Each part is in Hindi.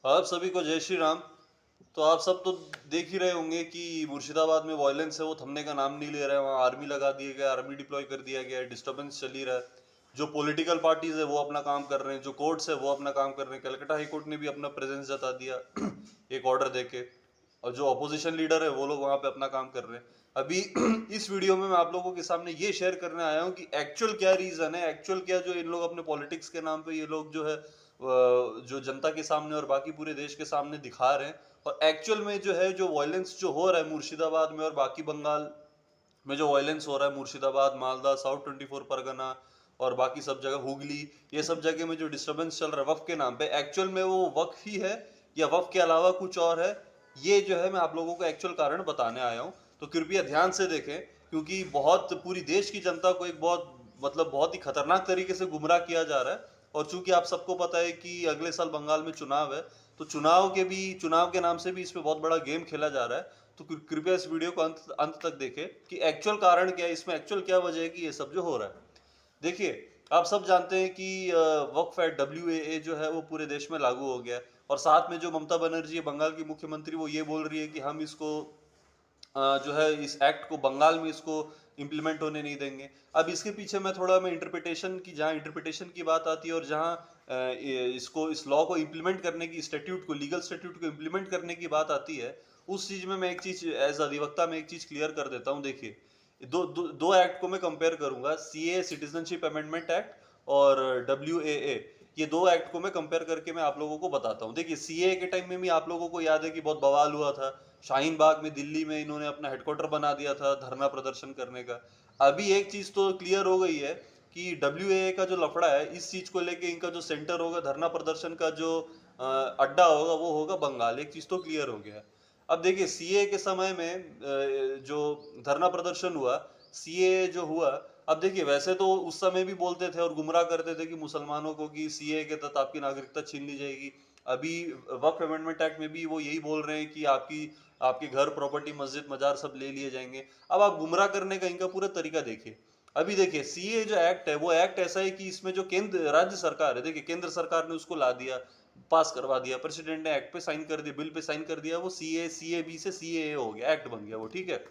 आप सभी को जय श्री राम। तो आप सब तो देख ही रहे होंगे कि मुर्शिदाबाद में वायलेंस है वो थमने का नाम नहीं ले रहा है। वहाँ आर्मी लगा दिए गए, आर्मी डिप्लॉय कर दिया गया है, डिस्टर्बेंस चल ही रहा है। जो पॉलिटिकल पार्टीज है वो अपना काम कर रहे हैं, जो कोर्ट्स है वो अपना काम कर रहे हैं। कलकत्ता हाई कोर्ट ने भी अपना प्रेजेंस जता दिया एक ऑर्डर देके। और जो अपोजिशन लीडर है वो लोग वहाँ पे अपना काम कर रहे हैं। अभी इस वीडियो में मैं आप लोगों के सामने ये शेयर करने आया हूँ कि एक्चुअल क्या रीजन है, एक्चुअल क्या जो इन लोग अपने पॉलिटिक्स के नाम पे ये लोग जो है जो जनता के सामने और बाकी पूरे देश के सामने दिखा रहे हैं। और एक्चुअल में जो है जो वायलेंस जो हो रहा है मुर्शिदाबाद में और बाकी बंगाल में जो वायलेंस हो रहा है, मुर्शिदाबाद, मालदा, साउथ 24 परगना और बाकी सब जगह, हुगली, ये सब जगह में जो डिस्टर्बेंस चल रहा है वक्फ के नाम पे, एक्चुअल में वो वक्फ ही है या वक्फ के अलावा कुछ और है? ये जो है मैं आप लोगों को एक्चुअल कारण बताने आया हूँ। तो कृपया ध्यान से देखें, क्योंकि बहुत पूरी देश की जनता को एक बहुत मतलब बहुत ही खतरनाक तरीके से गुमराह किया जा रहा है। और चूंकि आप सबको पता है कि अगले साल बंगाल में चुनाव है, तो चुनाव के नाम से भी इसमें बहुत बड़ा गेम खेला जा रहा है। तो कृपया इस वीडियो को अंत अंत तक देखें कि एक्चुअल कारण क्या है, इसमें एक्चुअल क्या वजह है कि ये सब जो हो रहा है। देखिए, आप सब जानते हैं कि वक्फ एक्ट WAA जो है वो पूरे देश में लागू हो गया है। और साथ में जो ममता बनर्जी है, बंगाल की मुख्यमंत्री, वो ये बोल रही है कि हम इसको जो है इस एक्ट को बंगाल में इसको इम्प्लीमेंट होने नहीं देंगे। अब इसके पीछे मैं इंटरप्रिटेशन की, जहाँ इंटरप्रिटेशन की बात आती है और जहाँ इसको इस लॉ को इम्प्लीमेंट करने की, स्टैट्यूट को, लीगल स्टैट्यूट को इम्प्लीमेंट करने की बात आती है, उस चीज में मैं एक चीज एज अधिवक्ता में एक चीज क्लियर कर देता हूँ। देखिए, दो एक्ट को मैं कंपेयर करूंगा, CA सिटीजनशिप अमेंडमेंट एक्ट और WAA। ये दो एक्ट को मैं कंपेयर करके मैं आप लोगों को बताता हूँ। देखिए, CA के टाइम में भी आप लोगों को याद है कि बहुत बवाल हुआ था। शाहीन बाग में, दिल्ली में इन्होंने अपना हेडक्वार्टर बना दिया था धरना प्रदर्शन करने का। अभी एक चीज तो क्लियर हो गई है कि WAA का जो लफड़ा है, इस चीज को लेके इनका जो सेंटर होगा, धरना प्रदर्शन का जो अड्डा होगा, वो होगा बंगाल। एक चीज तो क्लियर हो गया। अब देखिए, CA के समय में जो धरना प्रदर्शन हुआ, CA जो हुआ, अब देखिए वैसे तो उस समय भी बोलते थे और गुमराह करते थे कि मुसलमानों को कि CA के तहत आपकी नागरिकता छीन ली जाएगी। अभी वक्फ अमेंडमेंट एक्ट में भी वो यही बोल रहे हैं कि आपके घर, प्रॉपर्टी, मस्जिद, मजार सब ले लिए जाएंगे। अब आप गुमराह करने का इनका पूरा तरीका देखिए। अभी देखिए, CA जो एक्ट है वो एक्ट ऐसा है कि इसमें जो केंद्र राज्य सरकार है, देखिए केंद्र सरकार ने उसको ला दिया, पास करवा दिया, प्रेसिडेंट ने एक्ट पे साइन कर दिया, बिल पे साइन कर दिया, वो CAB से CAA हो गया, एक्ट बन गया वो, ठीक है।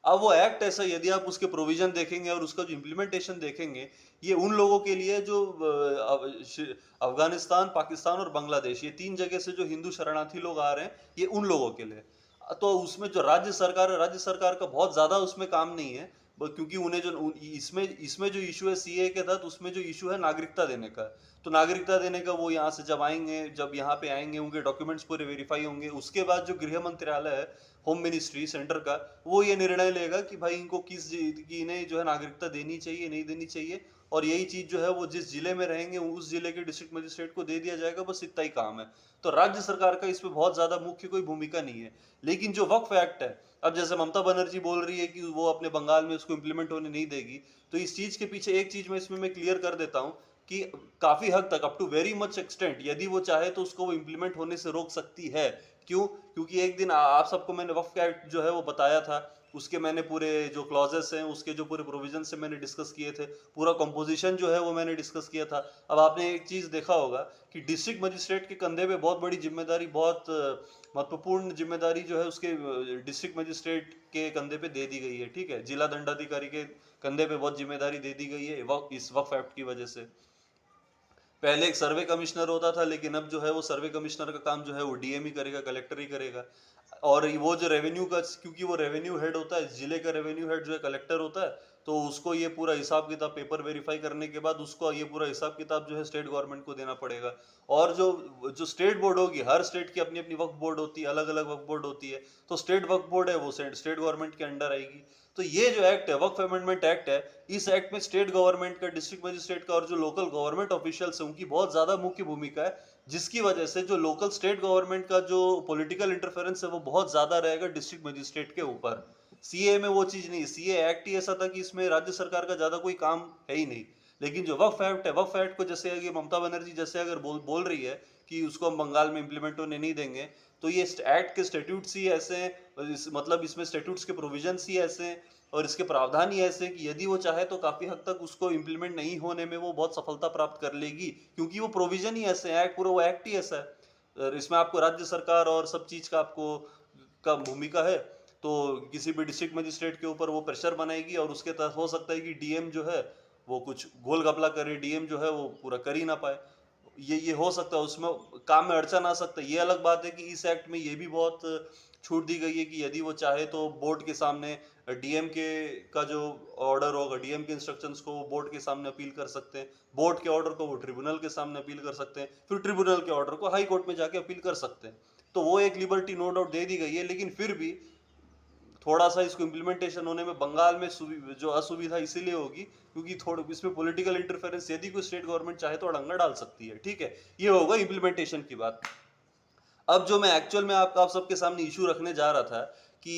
अब वो एक्ट ऐसा, यदि आप उसके प्रोविजन देखेंगे और उसका जो इम्प्लीमेंटेशन देखेंगे, ये उन लोगों के लिए जो अफगानिस्तान, पाकिस्तान और बांग्लादेश, ये तीन जगह से जो हिंदू शरणार्थी लोग आ रहे हैं, ये उन लोगों के लिए। तो उसमें जो राज्य सरकार है, राज्य सरकार का बहुत ज्यादा उसमें काम नहीं है। क्योंकि उन्हें जो इसमें इसमें जो इशू है CA के तहत, उसमें जो इशू है नागरिकता देने का। तो नागरिकता देने का, वो यहाँ से जब आएंगे, जब यहाँ पे आएंगे, उनके डॉक्यूमेंट्स पूरे वेरीफाई होंगे, उसके बाद जो गृह मंत्रालय है, होम मिनिस्ट्री सेंटर का, वो ये निर्णय लेगा कि भाई इनको कि इन्हें जो है नागरिकता देनी चाहिए, नहीं देनी चाहिए। और यही चीज जो है वो जिस जिले में रहेंगे उस जिले के डिस्ट्रिक्ट मजिस्ट्रेट को दे दिया जाएगा, बस इतना ही काम है। तो राज्य सरकार का इसमें बहुत ज्यादा मुख्य कोई भूमिका नहीं है। लेकिन जो वक्फ एक्ट है, अब जैसे ममता बनर्जी बोल रही है कि वो अपने बंगाल में उसको इम्प्लीमेंट होने नहीं देगी, तो इस चीज के पीछे एक चीज मैं क्लियर कर देता हूँ कि काफी हद तक, up to very much extent, यदि वो चाहे तो उसको वो इम्प्लीमेंट होने से रोक सकती है। क्यों? क्योंकि एक दिन आप सबको मैंने वक्फ एक्ट जो है वो बताया था, उसके मैंने पूरे जो क्लॉजेस हैं, उसके जो पूरे प्रोविजन से मैंने डिस्कस किए थे, पूरा कंपोजिशन जो है वो मैंने डिस्कस किया था। अब आपने एक चीज देखा होगा कि डिस्ट्रिक्ट मजिस्ट्रेट के कंधे पे बहुत बड़ी जिम्मेदारी, बहुत महत्वपूर्ण जिम्मेदारी जो है उसके डिस्ट्रिक्ट मजिस्ट्रेट के कंधे पे दे दी गई है, ठीक है। जिला दंडाधिकारी के कंधे पे बहुत जिम्मेदारी दे दी गई है इस वक्फ एक्ट की वजह से। पहले एक सर्वे कमिश्नर होता था, लेकिन अब जो है वो सर्वे कमिश्नर का काम जो है वो DM ही करेगा, कलेक्टर ही करेगा। और वो जो रेवेन्यू का, क्योंकि वो रेवेन्यू हेड होता है, जिले का रेवेन्यू हेड जो है कलेक्टर होता है, तो उसको ये पूरा हिसाब किताब, पेपर वेरीफाई करने के बाद उसको ये पूरा हिसाब किताब जो है स्टेट गवर्नमेंट को देना पड़ेगा। और जो जो स्टेट बोर्ड होगी, हर स्टेट की अपनी अपनी वक्फ बोर्ड होती है, अलग अलग वक्फ बोर्ड होती है। तो स्टेट वक्फ बोर्ड है वो स्टेट गवर्नमेंट के अंडर आएगी। तो ये जो एक्ट है, वक्फ अमेंडमेंट एक्ट है, इस एक्ट में स्टेट गवर्नमेंट का, डिस्ट्रिक्ट मजिस्ट्रेट का और जो लोकल गवर्नमेंट ऑफिशियल्स है उनकी बहुत ज्यादा मुख्य भूमिका है। जिसकी वजह से जो लोकल स्टेट गवर्नमेंट का जो पॉलिटिकल इंटरफेरेंस है वो बहुत ज्यादा रहेगा डिस्ट्रिक्ट मजिस्ट्रेट के ऊपर। CA में वो चीज नहीं, CA एक्ट ही ऐसा था कि इसमें राज्य सरकार का ज्यादा कोई काम है ही नहीं। लेकिन जो वक्फ एक्ट है, वक्फ एक्ट को जैसे अगर ममता बनर्जी जैसे अगर बोल रही है कि उसको हम बंगाल में इम्प्लीमेंट होने नहीं देंगे, तो ये एक्ट के स्टेट्यूट्स ही ऐसे हैं, मतलब इसमें स्टेट्यूट्स के प्रोविजंस ही ऐसे हैं और इसके प्रावधान ही ऐसे कि यदि वो चाहे तो काफी हद तक उसको इम्प्लीमेंट नहीं होने में वो बहुत सफलता प्राप्त कर लेगी, क्योंकि वो प्रोविजन ही ऐसे है, पूरा वो एक्ट ही ऐसा है। इसमें आपको राज्य सरकार और सब चीज का आपको का भूमिका है। तो किसी भी डिस्ट्रिक्ट मजिस्ट्रेट के ऊपर वो प्रेशर बनाएगी और उसके तहत हो सकता है कि डीएम जो है वो कुछ गोल घपला करे, डीएम जो है वो पूरा कर ही ना पाए। ये हो सकता है, उसमें काम में अड़चन आ सकता है। ये अलग बात है कि इस एक्ट में ये भी बहुत छूट दी गई है कि यदि वो चाहे तो बोर्ड के सामने डीएम के का जो ऑर्डर होगा, डीएम के इंस्ट्रक्शंस को वो बोर्ड के सामने अपील कर सकते हैं, बोर्ड के ऑर्डर को वो ट्रिब्यूनल के सामने अपील कर सकते हैं, फिर ट्रिब्यूनल के ऑर्डर को हाई कोर्ट में जाके अपील कर सकते हैं। तो वो एक लिबर्टी नो डाउट दे दी गई है, लेकिन फिर भी थोड़ा सा इसको इम्प्लीमेंटेशन होने में बंगाल में जो असुविधा इसीलिए होगी क्योंकि थोड़ा इसमें पॉलिटिकल इंटरफेरेंस यदि कोई स्टेट गवर्नमेंट चाहे तो अड़ंगा डाल सकती है। ठीक है, ये होगा इम्प्लीमेंटेशन की बात। अब जो मैं एक्चुअल में आप सबके सामने इशू रखने जा रहा था कि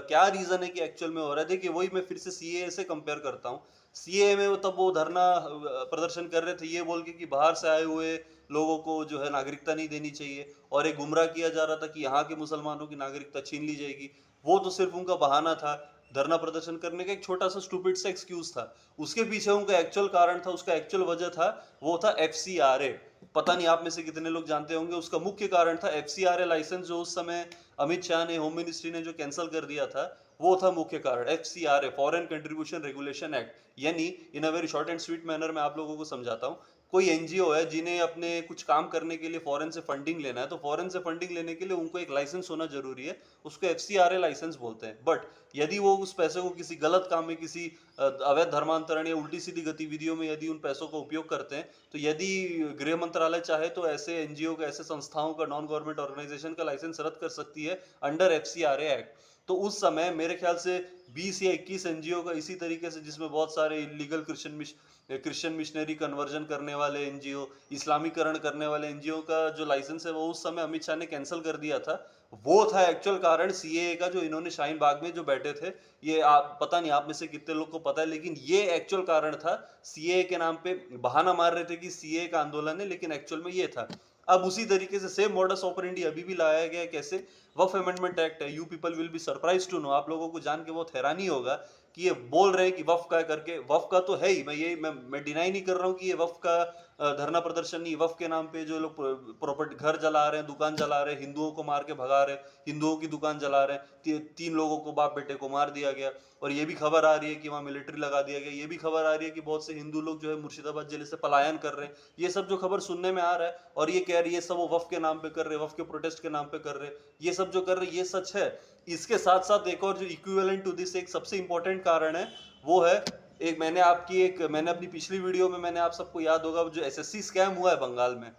क्या रीजन है कि एक्चुअल में हो रहा है, देखिए वही मैं फिर से सीएए से कंपेयर करता हूँ। सीएए में वो तब वो धरना प्रदर्शन कर रहे थे ये बोल के कि बाहर से आए हुए लोगों को जो है नागरिकता नहीं देनी चाहिए, और एक गुमराह किया जा रहा था कि यहाँ के मुसलमानों की नागरिकता छीन ली जाएगी। वो तो सिर्फ उनका बहाना था, धरना प्रदर्शन करने का एक छोटा सा स्टूपिड सा एक्सक्यूज था। उसके पीछे उनका एक्चुअल कारण था, उसका एक्चुअल वजह था, वो था एफसीआरए। पता नहीं आप में से कितने लोग जानते होंगे, उसका मुख्य कारण था एफसीआरए लाइसेंस, जो उस समय अमित शाह ने, होम मिनिस्ट्री ने जो कैंसिल कर दिया था, वो था मुख्य कारण। FCRA, foreign contribution regulation act, यानी in a very short and sweet manner में आप लोगों को समझाता हूँ। कोई एनजीओ है जिन्हें अपने कुछ काम करने के लिए फॉरेन से फंडिंग लेना है, तो फॉरेन से फंडिंग लेने के लिए उनको एक लाइसेंस होना जरूरी है, उसको एफसीआरए लाइसेंस बोलते हैं। बट यदि वो उस पैसे को किसी गलत काम में, किसी अवैध धर्मांतरण या उल्टी सीधी गतिविधियों में यदि उन पैसों का उपयोग करते हैं, तो यदि गृह मंत्रालय चाहे तो ऐसे एनजीओ का, ऐसे संस्थाओं का, नॉन गवर्नमेंट ऑर्गेनाइजेशन का लाइसेंस रद्द कर सकती है अंडर एफसीआरए एक्ट। तो उस समय मेरे ख्याल से 20 या 21 एनजीओ का इसी तरीके से, जिसमें बहुत सारे इलीगल क्रिश्चियन मिशनरी कन्वर्जन करने वाले एनजीओ, इस्लामीकरण करने वाले एनजीओ का जो लाइसेंस है वो उस समय अमित शाह ने कैंसिल कर दिया था। वो था एक्चुअल कारण सीएए का, जो इन्होंने शाहीन बाग में जो बैठे थे। ये आप, पता नहीं आप में से कितने लोग को पता है, लेकिन ये एक्चुअल कारण था। सीएए के नाम पे बहाना मार रहे थे कि सीएए का आंदोलन है, लेकिन एक्चुअल में ये था। अब उसी तरीके से सेम मॉडस ऑपरेंडी अभी भी लाया गया है। कैसे? वक्फ अमेंडमेंट एक्ट है। You people will be surprise to know, आप लोगों को जान के बहुत हैरानी होगा कि ये बोल रहे हैं कि वक्फ का करके, वक्फ का तो है ही, मैं डिनाई नहीं कर रहा हूँ कि ये वक्फ का धरना प्रदर्शन नहीं। वक्फ के नाम पे जो लोग प्रॉपर्टी, घर जला रहे हैं, दुकान जला रहे हैं, हिंदुओं को मार के भगा रहे हैं, हिंदुओं की दुकान जला रहे हैं, 3 लोगों को, बाप बेटे को मार दिया गया। और ये भी खबर आ रही है कि वहाँ मिलिट्री लगा दिया गया। ये भी खबर आ रही है कि बहुत से हिंदू लोग जो है मुर्शिदाबाद जिले से पलायन कर रहे हैं। ये सब जो खबर सुनने में आ रहा है, और ये कह रही है सब वो वक्फ के नाम पे कर रहे हैं, वक्फ के प्रोटेस्ट के नाम पे कर रहे हैं, ये सब जो कर रहे हैं ये सच है। इसके साथ साथ एक और जो इक्विवेलेंट टू दिस, एक सबसे इंपॉर्टेंट कारण है, वो है, मैंने अपनी पिछली वीडियो में, मैंने आप सबको याद होगा जो एसएससी स्कैम हुआ है बंगाल में,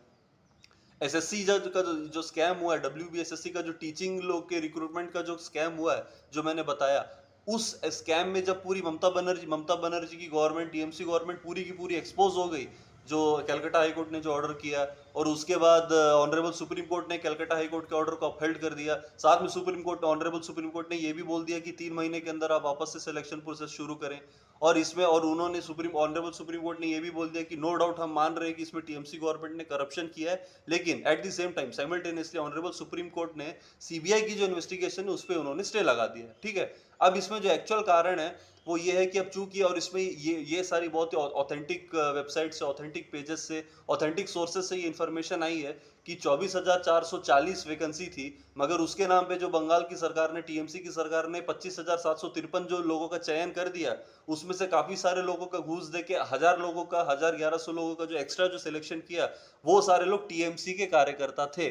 एसएससी का जो स्कैम हुआ है, डब्ल्यूबीएसएससी का जो टीचिंग लोग के रिक्रूटमेंट का जो स्कैम हुआ है, जो मैंने बताया, उस स्कैम में जब पूरी ममता बनर्जी की गवर्नमेंट, टीएमसी गवर्नमेंट पूरी की पूरी एक्सपोज हो गई, जो कलकत्ता हाई कोर्ट ने जो ऑर्डर किया, और उसके बाद ऑनरेबल सुप्रीम कोर्ट ने कलकत्ता हाई कोर्ट के ऑर्डर को अपहेल्ड कर दिया। साथ में ऑनरेबल सुप्रीम कोर्ट ने ये भी बोल दिया कि 3 महीने के अंदर आप वापस से सिलेक्शन प्रोसेस शुरू करें। और इसमें, और उन्होंने ऑनरेबल सुप्रीम कोर्ट ने ये भी बोल दिया कि नो डाउट हम मान रहे हैं कि इसमें टीएमसी गवर्नमेंट ने करप्शन किया है, लेकिन at the same time simultaneously honourable supreme court ने सीबीआई की जो इन्वेस्टिगेशन है उस पर उन्होंने स्टे लगा दिया है। ठीक है, अब इसमें जो एक्चुअल कारण है वो ये है कि अब चूंकि, और इसमें ये सारी बहुत ही ऑथेंटिक वेबसाइट से, ऑथेंटिक पेजेस से, ऑथेंटिक सोर्सेज से ये इन्फॉर्मेशन आई है कि 24,440 वैकेंसी थी, मगर उसके नाम पे जो बंगाल की सरकार ने, टीएमसी की सरकार ने 25,753 जो लोगों का चयन कर दिया, उसमें से काफी सारे लोगों का घूस दे के 1000 लोगों का, 1100 लोगों का जो एक्स्ट्रा जो सिलेक्शन किया, वो सारे लोग टीएमसी के कार्यकर्ता थे।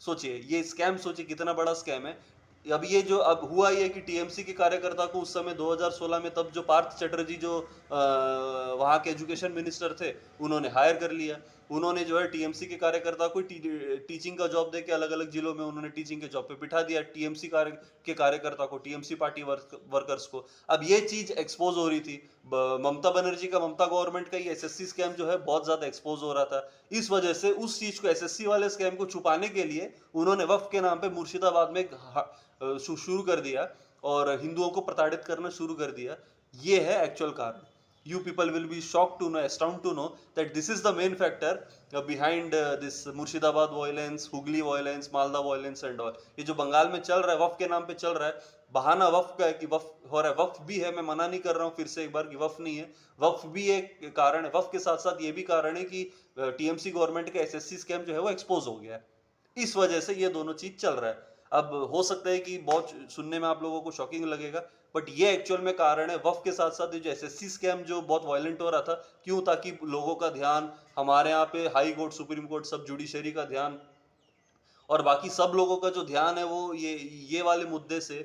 सोचिए ये स्कैम, सोचिए कितना बड़ा स्कैम है। अब ये जो अब हुआ ये कि टीएमसी के कार्यकर्ता को उस समय 2016 में, तब जो पार्थ चटर्जी जो वहाँ के एजुकेशन मिनिस्टर थे, उन्होंने हायर कर लिया। उन्होंने जो है टीएमसी के कार्यकर्ता को टीचिंग का जॉब देके अलग अलग जिलों में उन्होंने टीचिंग के जॉब पे बिठा दिया, टीएमसी के कार्यकर्ता को, टीएमसी पार्टी वर्कर्स को। अब ये चीज एक्सपोज हो रही थी, ममता बनर्जी का, ममता गवर्नमेंट का ये एसएससी स्कैम जो है बहुत ज्यादा एक्सपोज हो रहा था। इस वजह से उस चीज को, एसएससी वाले स्कैम को छुपाने के लिए उन्होंने वक्फ के नाम पे मुर्शिदाबाद में शुरू कर दिया और हिंदुओं को प्रताड़ित करना शुरू कर दिया। ये है एक्चुअल कारण। You people will be shocked to know, astounded to know that this is the main factor behind this Murshidabad violence, Hooghly violence, Malda violence and all. ये जो बंगाल में चल रहा है, वफ के नाम पे चल रहा है, बहाना वफ का है कि वफ हो रहा है। वफ भी है, मैं मना नहीं कर रहा हूँ फिर से एक बार कि वफ नहीं है, वफ भी एक कारण है। वफ के साथ साथ ये भी कारण है कि टीएमसी गवर्नमेंट का एसएससी स्कैम जो है वो एक्सपोज हो गया है। इस वजह से ये दोनों चीज चल रहा है। अब हो सकता है कि बहुत सुनने में आप लोगों को शॉकिंग लगेगा, बट ये एक्चुअल में कारण है। वफ के साथ साथ ये जो एसएससी स्कैम जो बहुत वायलेंट हो रहा था, क्यों? ताकि लोगों का ध्यान हमारे यहाँ पे हाई कोर्ट, सुप्रीम कोर्ट, सब जुडिशरी का ध्यान और बाकी सब लोगों का जो ध्यान है वो ये वाले मुद्दे से,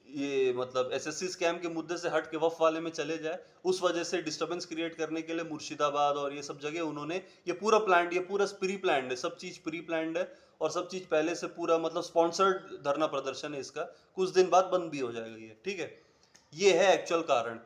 ये मतलब एसएससी स्कैम के मुद्दे से हट के वफ वाले में चले जाए। उस वजह से डिस्टरबेंस क्रिएट करने के लिए मुर्शिदाबाद और ये सब जगह उन्होंने ये पूरा प्लान, ये पूरा प्री प्लान्ड है, सब चीज प्री प्लान्ड है और सब चीज पहले से पूरा मतलब स्पॉन्सर्ड धरना प्रदर्शन है इसका। कुछ दिन बाद बंद भी हो जाएगा ये, ठीक है। ये है एक्चुअल कारण।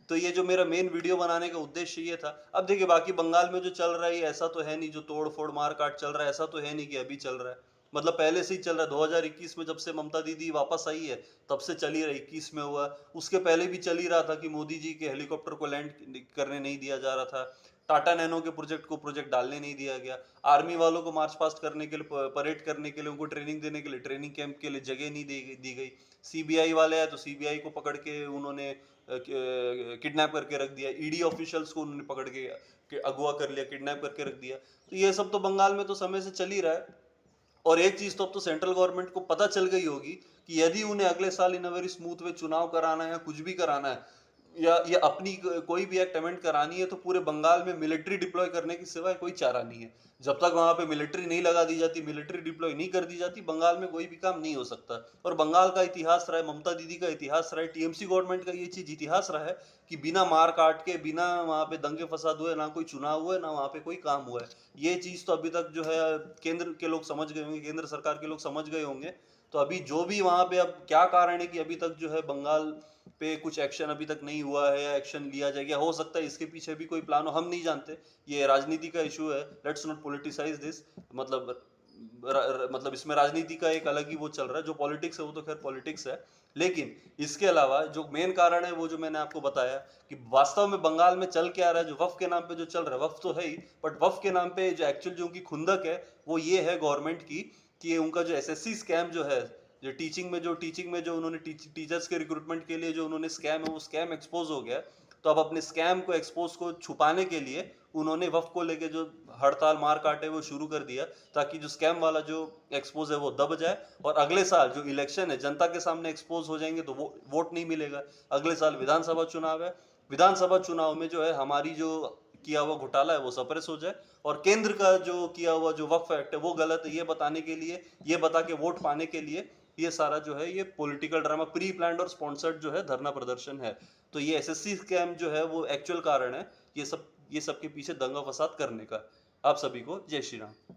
तो ये जो मेरा मेन वीडियो बनाने का उद्देश्य ये था। अब देखिए बाकी बंगाल में जो चल रहा है ऐसा तो है नहीं, जो तोड़ फोड़ मार काट चल रहा है ऐसा तो है नहीं कि अभी चल रहा है, मतलब पहले से ही चल रहा है। 2021 में जब से ममता दीदी वापस आई है तब से चल ही रहा है, 21 में हुआ, उसके पहले भी चल ही रहा था कि मोदी जी के हेलीकॉप्टर को लैंड करने नहीं दिया जा रहा था, टाटा नैनो के प्रोजेक्ट डालने नहीं दिया गया, आर्मी वालों को मार्च पास्ट करने के लिए, परेड करने के लिए, उनको ट्रेनिंग देने के लिए ट्रेनिंग कैंप के लिए जगह नहीं दी गई। सीबीआई वाले हैं तो सीबीआई को पकड़ के उन्होंने किडनैप करके रख दिया, ईडी ऑफिशियल्स को उन्होंने पकड़ के अगवा कर लिया, किडनैप करके रख दिया। तो ये सब तो बंगाल में तो समय से चल ही रहा है। और एक चीज तो अब तो सेंट्रल गवर्नमेंट को पता चल गई होगी कि यदि उन्हें अगले साल इन वेरी स्मूथ वे चुनाव कराना है या कुछ भी कराना है या अपनी कोई भी एक्ट अमेंड करानी है, तो पूरे बंगाल में मिलिट्री डिप्लॉय करने के सिवाय कोई चारा नहीं है। जब तक वहां पे मिलिट्री नहीं लगा दी जाती, मिलिट्री डिप्लॉय नहीं कर दी जाती, बंगाल में कोई भी काम नहीं हो सकता। और बंगाल का इतिहास रहा है, ममता दीदी का इतिहास रहा है, टीएमसी गवर्नमेंट का ये चीज इतिहास रहा है कि बिना मार काट के, बिना वहां पे दंगे फसाद हुए, ना कोई चुनाव हुए, ना वहां पे कोई काम हुआ है। ये चीज तो अभी तक जो है केंद्र के लोग समझ गए होंगे, केंद्र सरकार के लोग समझ गए होंगे। तो अभी जो भी वहां पे अब क्या कारण है कि अभी तक जो है बंगाल पे कुछ एक्शन अभी तक नहीं हुआ है या एक्शन लिया जाएगा, हो सकता है इसके पीछे भी कोई प्लान हो, हम नहीं जानते। ये राजनीति का इशू है, लेट्स नॉट पॉलिटिसाइज दिस। मतलब मतलब इसमें राजनीति का एक अलग ही वो चल रहा है, जो पॉलिटिक्स है वो तो खैर पॉलिटिक्स है। लेकिन इसके अलावा जो मेन कारण है वो जो मैंने आपको बताया कि वास्तव में बंगाल में चल क्या रहा है, जो वफ के नाम पे जो चल रहा है, वफ तो है ही, बट वफ के नाम पे जो एक्चुअल जो उनकी खुंदक है वो ये है गवर्नमेंट की कि उनका जो एसएससी स्कैम जो है, जो टीचिंग में जो उन्होंने टीचर्स के रिक्रूटमेंट के लिए जो उन्होंने स्कैम है, वो स्कैम एक्सपोज हो गया। तो अब अपने स्कैम को एक्सपोज को छुपाने के लिए उन्होंने वफ को लेके जो हड़ताल मार काटे वो शुरू कर दिया, ताकि जो स्कैम वाला जो एक्सपोज है वो दब जाए और अगले साल जो इलेक्शन है जनता के सामने एक्सपोज हो जाएंगे तो वो वोट नहीं मिलेगा। अगले साल विधानसभा चुनाव है, विधानसभा चुनाव में जो है हमारी जो किया हुआ घोटाला है वो सप्रेस हो जाए और केंद्र का जो किया हुआ जो वक्फ एक्ट है वो गलत है, ये बताने के लिए, ये बता के वोट पाने के लिए ये सारा जो है ये पॉलिटिकल ड्रामा, प्री प्लान्ड और स्पॉन्सर्ड जो है धरना प्रदर्शन है। तो ये एसएससी स्कैम जो है वो एक्चुअल कारण है ये सब के पीछे दंगा फसाद करने का। आप सभी को जय श्री राम।